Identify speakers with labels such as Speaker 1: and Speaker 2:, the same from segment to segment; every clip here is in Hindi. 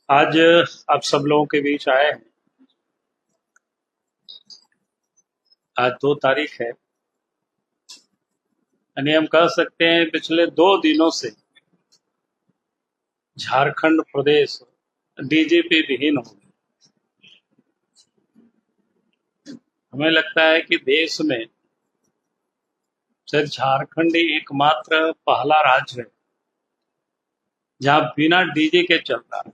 Speaker 1: आज आप सब लोगों के बीच आए हैं। आज 2 तारीख है, यानी हम कह सकते हैं पिछले 2 दिनों से झारखंड प्रदेश डीजीपी विहीन हो गया। हमें लगता है कि देश में सिर्फ झारखंड ही एकमात्र पहला राज्य है जहां बिना डीजी के चल रहा है।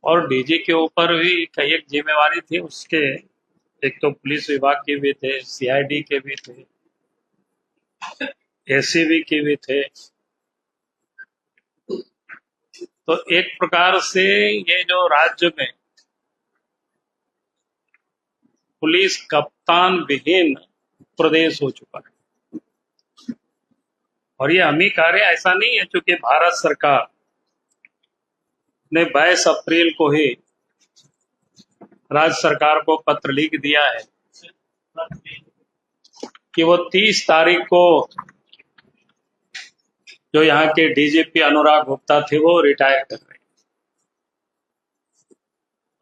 Speaker 1: और डीजी के ऊपर भी कई एक जिम्मेवारी थी उसके। एक तो पुलिस विभाग के भी थे, सीआईडी के भी थे, एसीबी के भी थे। तो एक प्रकार से ये जो राज्य में पुलिस कप्तान विहीन प्रदेश हो चुका है। और ये हम ही कह रहे हैं, ऐसा नहीं है, क्योंकि भारत सरकार ने 22 अप्रैल को ही राज्य सरकार को पत्र लिख दिया है कि वो 30 तारीख को जो यहाँ के डीजीपी अनुराग गुप्ता थे वो रिटायर कर रहे हैं।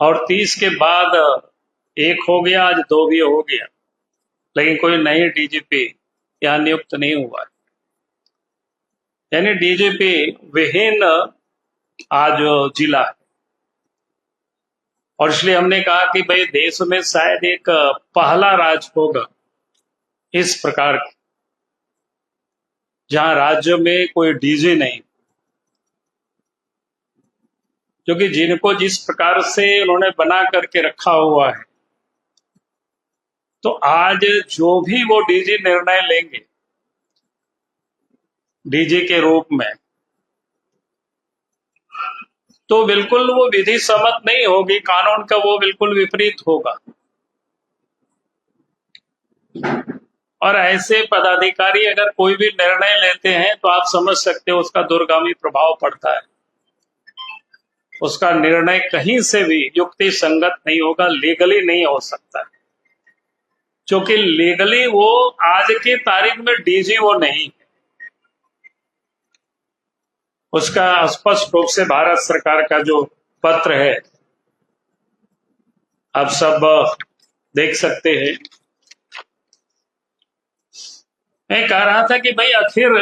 Speaker 1: और 30 के बाद एक हो गया, आज 2 भी हो गया, लेकिन कोई नई डीजीपी यहाँ नियुक्त नहीं हुआ। यानी डीजीपी विहीन आज जिला है। और इसलिए हमने कहा कि भाई देश में शायद एक पहला राज्य होगा इस प्रकार की, जहां राज्य में कोई डीजी नहीं, क्योंकि जिनको जिस प्रकार से उन्होंने बना करके रखा हुआ है, तो आज जो भी वो डीजी निर्णय लेंगे डीजी के रूप में, तो बिल्कुल वो विधि सम्मत नहीं होगी, कानून का वो बिल्कुल विपरीत होगा। और ऐसे पदाधिकारी अगर कोई भी निर्णय लेते हैं तो आप समझ सकते हो उसका दूरगामी प्रभाव पड़ता है। उसका निर्णय कहीं से भी युक्ति संगत नहीं होगा, लीगली नहीं हो सकता, क्योंकि लीगली वो आज की तारीख में डीजी वो नहीं है। उसका स्पष्ट रूप से भारत सरकार का जो पत्र है आप सब देख सकते हैं। मैं कह रहा था कि भाई आखिर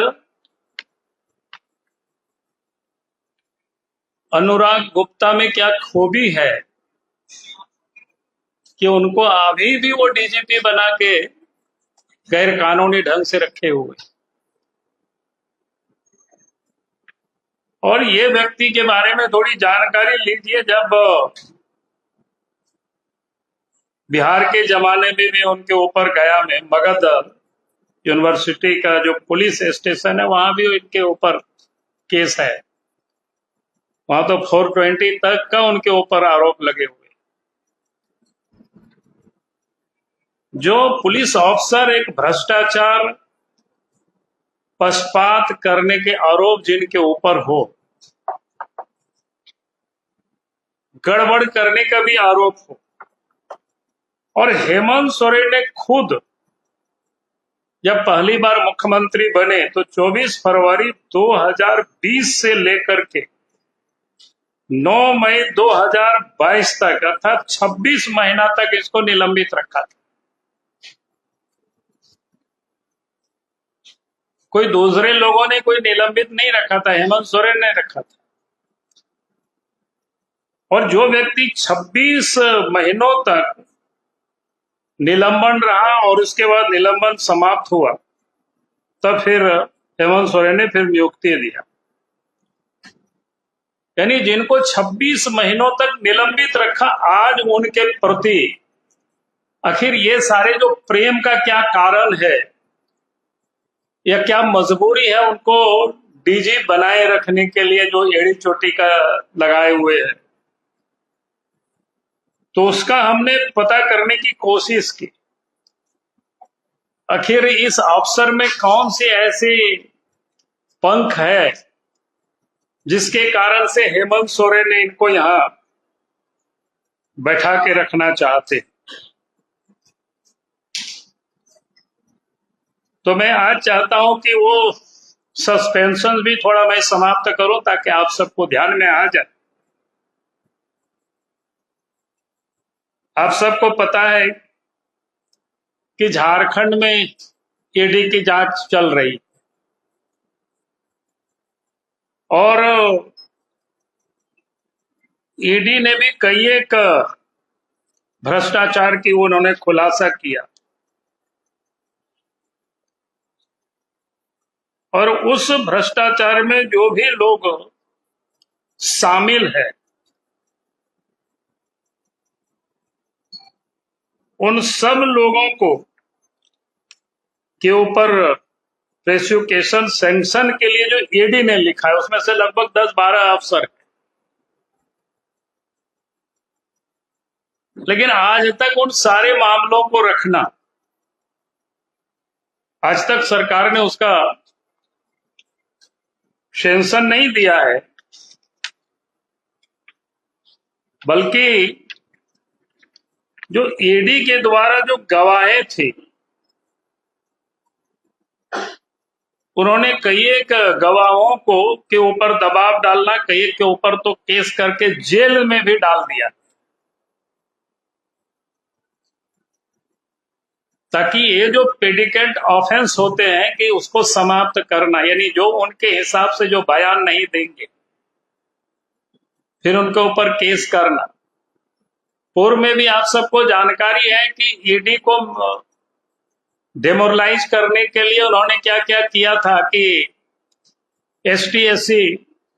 Speaker 1: अनुराग गुप्ता में क्या खूबी है कि उनको अभी भी वो डीजीपी बना के गैर कानूनी ढंग से रखे हुए। और ये व्यक्ति के बारे में थोड़ी जानकारी लीजिए। जब बिहार के जमाने में भी उनके ऊपर गया में मगध यूनिवर्सिटी का जो पुलिस स्टेशन है वहां भी इनके ऊपर केस है। वहां तो 420 तक का उनके ऊपर आरोप लगे हुए। जो पुलिस अफसर एक भ्रष्टाचार पक्षपात करने के आरोप जिनके ऊपर हो, गड़बड़ करने का भी आरोप हो, और हेमंत सोरेन ने खुद जब पहली बार मुख्यमंत्री बने तो 24 फरवरी 2020 से लेकर के 9 मई 2022 तक, अर्थात 26 महीना तक इसको निलंबित रखा था। कोई दूसरे लोगों ने कोई निलंबित नहीं रखा था, हेमंत सोरेन ने रखा था। और जो व्यक्ति 26 महीनों तक निलंबन रहा और उसके बाद निलंबन समाप्त हुआ, तब फिर हेमंत सोरेन ने फिर नियुक्ति दिया। यानी जिनको 26 महीनों तक निलंबित रखा, आज उनके प्रति आखिर ये सारे जो प्रेम का क्या कारण है या क्या मजबूरी है उनको डीजी बनाए रखने के लिए, जो एड़ी चोटी का लगाए हुए है। तो उसका हमने पता करने की कोशिश की। आखिर इस अफसर में कौन सी ऐसी पंख है जिसके कारण से हेमंत सोरेन ने इनको यहां बैठा के रखना चाहते। तो मैं आज चाहता हूं कि वो सस्पेंशन भी थोड़ा मैं समाप्त करूं ताकि आप सबको ध्यान में आ जाए। आप सबको पता है कि झारखंड में ईडी की जांच चल रही और ईडी ने भी कई एक भ्रष्टाचार की उन्होंने खुलासा किया और उस भ्रष्टाचार में जो भी लोग शामिल है उन सब लोगों को के ऊपर प्रोसिक्यूशन सैंक्शन के लिए जो ईडी ने लिखा है उसमें से लगभग 10-12 अफसर, लेकिन आज तक उन सारे मामलों को रखना, आज तक सरकार ने उसका सैंक्शन नहीं दिया है, बल्कि जो ईडी के द्वारा जो गवाहें थी उन्होंने कई एक गवाहों को के ऊपर दबाव डालना, कई एक के ऊपर तो केस करके जेल में भी डाल दिया ताकि ये जो प्रेडिकेट ऑफेंस होते हैं कि उसको समाप्त करना, यानी जो उनके हिसाब से जो बयान नहीं देंगे फिर उनके ऊपर केस करना। पूर्व में भी आप सबको जानकारी है कि ईडी को डेमोरलाइज करने के लिए उन्होंने क्या क्या किया था कि ST/SC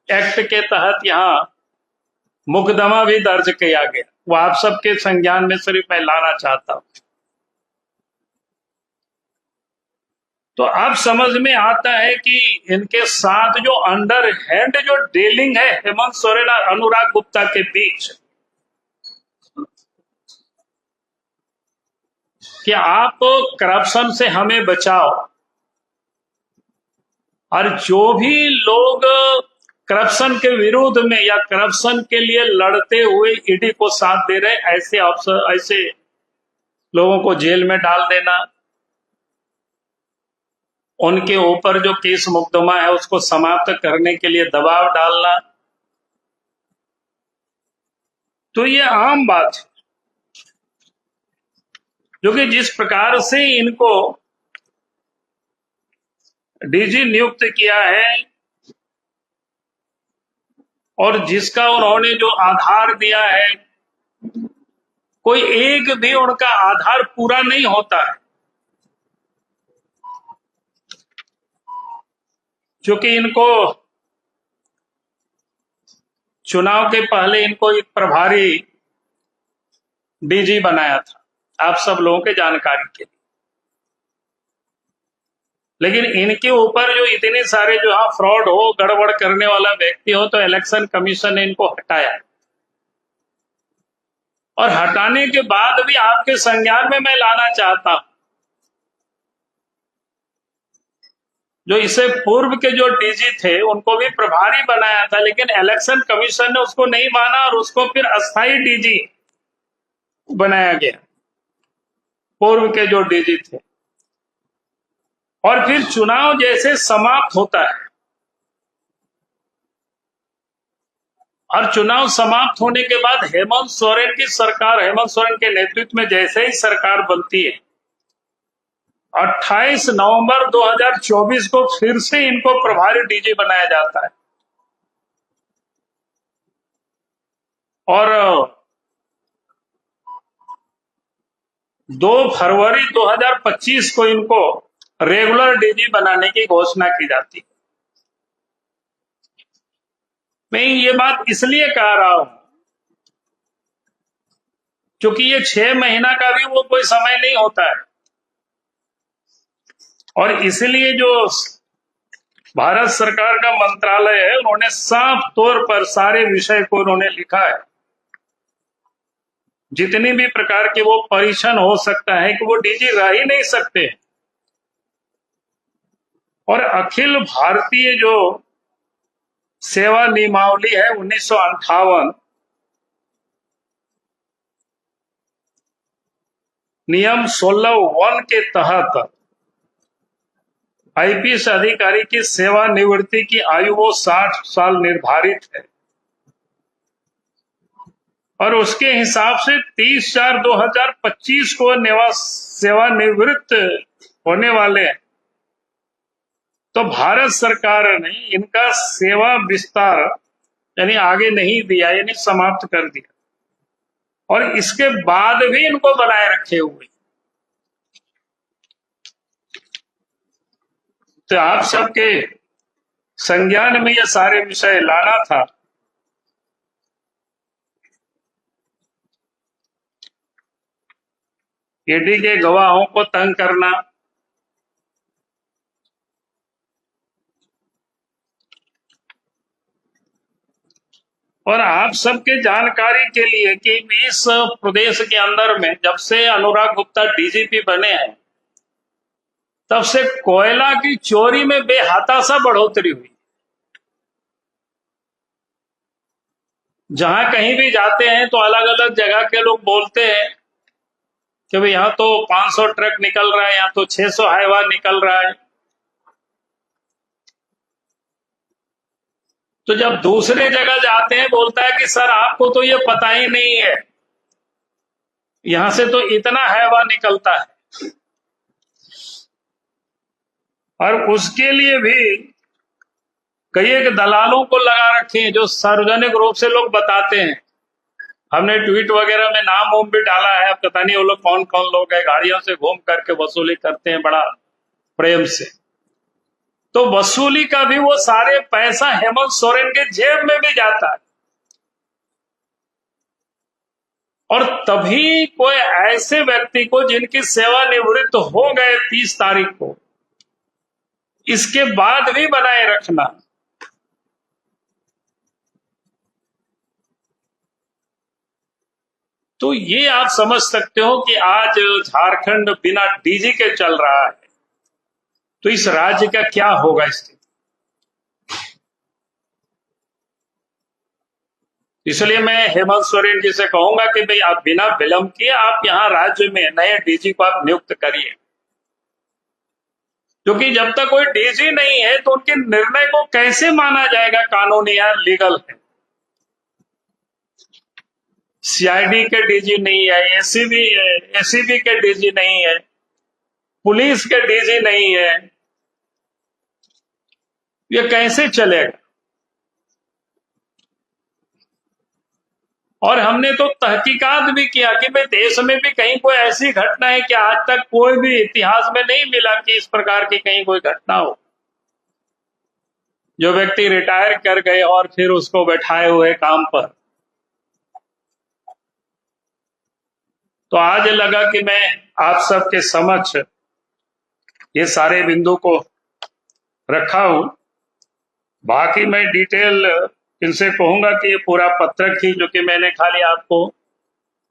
Speaker 1: एक्ट के तहत यहां मुकदमा भी दर्ज किया गया। वो आप सबके संज्ञान में सिर्फ मैं लाना चाहता हूं। तो अब समझ में आता है कि इनके साथ जो अंडर हैंड जो डीलिंग है हेमंत सोरेन और अनुराग गुप्ता के बीच, कि आप करप्शन से हमें बचाओ, और जो भी लोग करप्शन के विरोध में या करप्शन के लिए लड़ते हुए ईडी को साथ दे रहे ऐसे अफसर, ऐसे लोगों को जेल में डाल देना, उनके ऊपर जो केस मुकदमा है उसको समाप्त करने के लिए दबाव डालना, तो ये आम बात है। जो कि जिस प्रकार से इनको डीजी नियुक्त किया है और जिसका उन्होंने जो आधार दिया है, कोई एक भी उनका आधार पूरा नहीं होता है, क्योंकि इनको चुनाव के पहले इनको एक प्रभारी डीजी बनाया था, आप सब लोगों के जानकारी के लिए। लेकिन इनके ऊपर जो इतने सारे जो फ्रॉड हो, गड़बड़ करने वाला व्यक्ति हो, तो इलेक्शन कमीशन ने इनको हटाया, और हटाने के बाद भी आपके संज्ञान में मैं लाना चाहता हूं, जो इससे पूर्व के जो डीजी थे उनको भी प्रभारी बनाया था, लेकिन इलेक्शन कमीशन ने उसको नहीं माना और उसको फिर अस्थायी डीजी बनाया गया, पूर्व के जो डीजी थे। और फिर चुनाव जैसे समाप्त होता है, और चुनाव समाप्त होने के बाद हेमंत सोरेन की सरकार, हेमंत सोरेन के नेतृत्व में जैसे ही सरकार बनती है, 28 नवंबर 2024 को फिर से इनको प्रभारी डीजी बनाया जाता है, और 2 फरवरी 2025 को इनको रेगुलर डीजी बनाने की घोषणा की जाती है। मैं ये बात इसलिए कह रहा हूं क्योंकि ये 6 महीना का भी वो कोई समय नहीं होता है, और इसलिए जो भारत सरकार का मंत्रालय है उन्होंने साफ तौर पर सारे विषय को उन्होंने लिखा है, जितनी भी प्रकार के वो परीक्षण हो सकता है कि वो डीजी रह ही नहीं सकते। और अखिल भारतीय जो सेवा नियमावली है 1958, नियम 16(1) के तहत आईपीएस अधिकारी की सेवानिवृत्ति की आयु वो 60 साल निर्धारित है और उसके हिसाब से 30/4/2025 को सेवानिवृत्त होने वाले हैं। तो भारत सरकार ने इनका सेवा विस्तार यानी आगे नहीं दिया, यानी समाप्त कर दिया और इसके बाद भी इनको बनाए रखे हुए। तो आप सबके संज्ञान में ये सारे विषय लाना था। ईडी के गवाहों को तंग करना, और आप सबके जानकारी के लिए कि इस प्रदेश के अंदर में जब से अनुराग गुप्ता डीजीपी बने हैं तब से कोयला की चोरी में बेहताशा बढ़ोतरी हुई। जहां कहीं भी जाते हैं तो अलग अलग जगह के लोग बोलते हैं कि भाई यहां तो 500 ट्रक निकल रहा है, यहां तो 600 हाईवा निकल रहा है। तो जब दूसरे जगह जाते हैं बोलता है कि सर आपको तो ये पता ही नहीं है, यहां से तो इतना हाईवा निकलता है। और उसके लिए भी कई एक दलालों को लगा रखे हैं जो सार्वजनिक रूप से लोग बताते हैं। हमने ट्वीट वगैरह में नाम वाम भी डाला है, पता नहीं वो लोग कौन कौन लोग हैं, गाड़ियों से घूम करके वसूली करते हैं बड़ा प्रेम से। तो वसूली का भी वो सारे पैसा हेमंत सोरेन के जेब में भी जाता है। और तभी कोई ऐसे व्यक्ति को जिनकी सेवानिवृत्त हो गए 30 तारीख को, इसके बाद भी बनाए रखना, तो ये आप समझ सकते हो कि आज झारखंड बिना डीजी के चल रहा है, तो इस राज्य का क्या होगा स्थिति। इसलिए मैं हेमंत सोरेन जी से कहूंगा कि भाई आप बिना विलंब किए आप यहां राज्य में नए डीजी को आप नियुक्त करिए, क्योंकि जब तक कोई डीजी नहीं है तो उनके निर्णय को कैसे माना जाएगा कानूनी या लीगल है। सीआईडी के डीजी नहीं है, एसीबी के डीजी नहीं है, पुलिस के डीजी नहीं है, ये कैसे चलेगा। और हमने तो तहकीकात भी किया कि भाई देश में भी कहीं कोई ऐसी घटना है कि आज तक कोई भी इतिहास में नहीं मिला कि इस प्रकार की कहीं कोई घटना हो, जो व्यक्ति रिटायर कर गए और फिर उसको बैठाए हुए काम पर। तो आज लगा कि मैं आप सबके समक्ष ये सारे बिंदु को रखा हूं। बाकी मैं डिटेल इनसे कहूंगा कि ये पूरा पत्रक ही, जो कि मैंने खाली आपको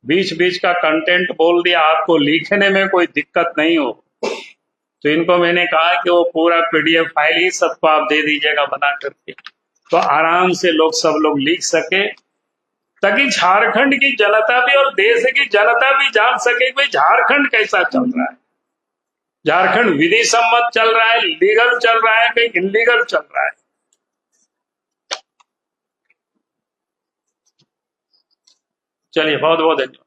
Speaker 1: बीच बीच का कंटेंट बोल दिया, आपको लिखने में कोई दिक्कत नहीं हो, तो इनको मैंने कहा कि वो पूरा पीडीएफ फाइल ही सबको आप दे दीजिएगा बना करके, तो आराम से लोग सब लोग लिख सके, ताकि झारखंड की जनता भी और देश की जनता भी जान सके कि झारखंड कैसा चल रहा है। झारखंड विधि सम्मत चल रहा है, लीगल चल रहा है, कहीं इलीगल चल रहा है। चलिए, बहुत बहुत धन्यवाद।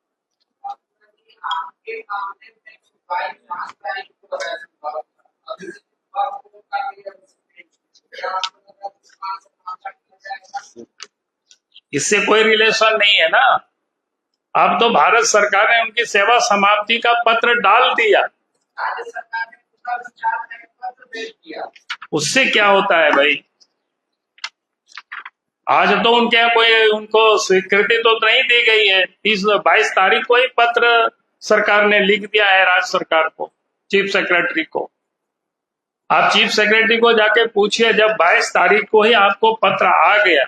Speaker 1: इससे कोई रिलेशन नहीं है ना। अब तो भारत सरकार ने उनकी सेवा समाप्ति का पत्र डाल दिया, उससे क्या होता है भाई। आज तो उनके यहाँ कोई उनको स्वीकृति तो नहीं दी गई है। 22 तारीख को ही पत्र सरकार ने लिख दिया है राज्य सरकार को, चीफ सेक्रेटरी को। आप चीफ सेक्रेटरी को जाके पूछिए, जब 22 तारीख को ही आपको पत्र आ गया,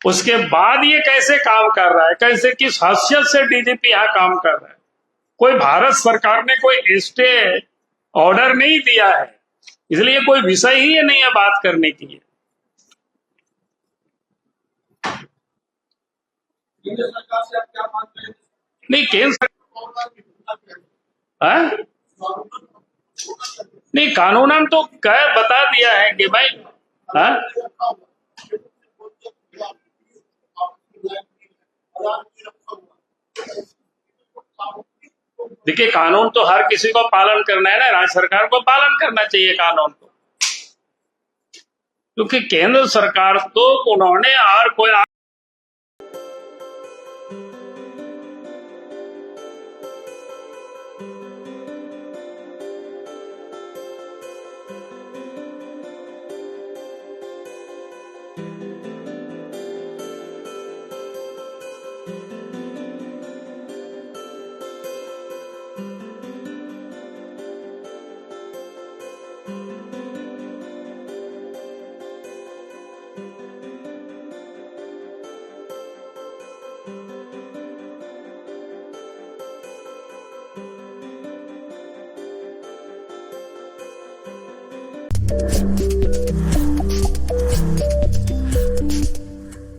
Speaker 1: उसके बाद ये कैसे काम कर रहा है, कैसे किस हैसियत से डीजीपी यहां काम कर रहा है। कोई भारत सरकार ने कोई स्टे ऑर्डर नहीं दिया है, इसलिए कोई विषय ही नहीं है बात करने की। केंद्र सरकार से आप क्या मांगते हैं? नहीं, केंद्र सरकार नहीं, कानूनन तो कह बता दिया है कि भाई, हाँ, देखिए कानून तो हर किसी को पालन करना है ना, राज्य सरकार को पालन करना चाहिए कानून को, क्योंकि केंद्र सरकार तो उन्होंने और कोई
Speaker 2: you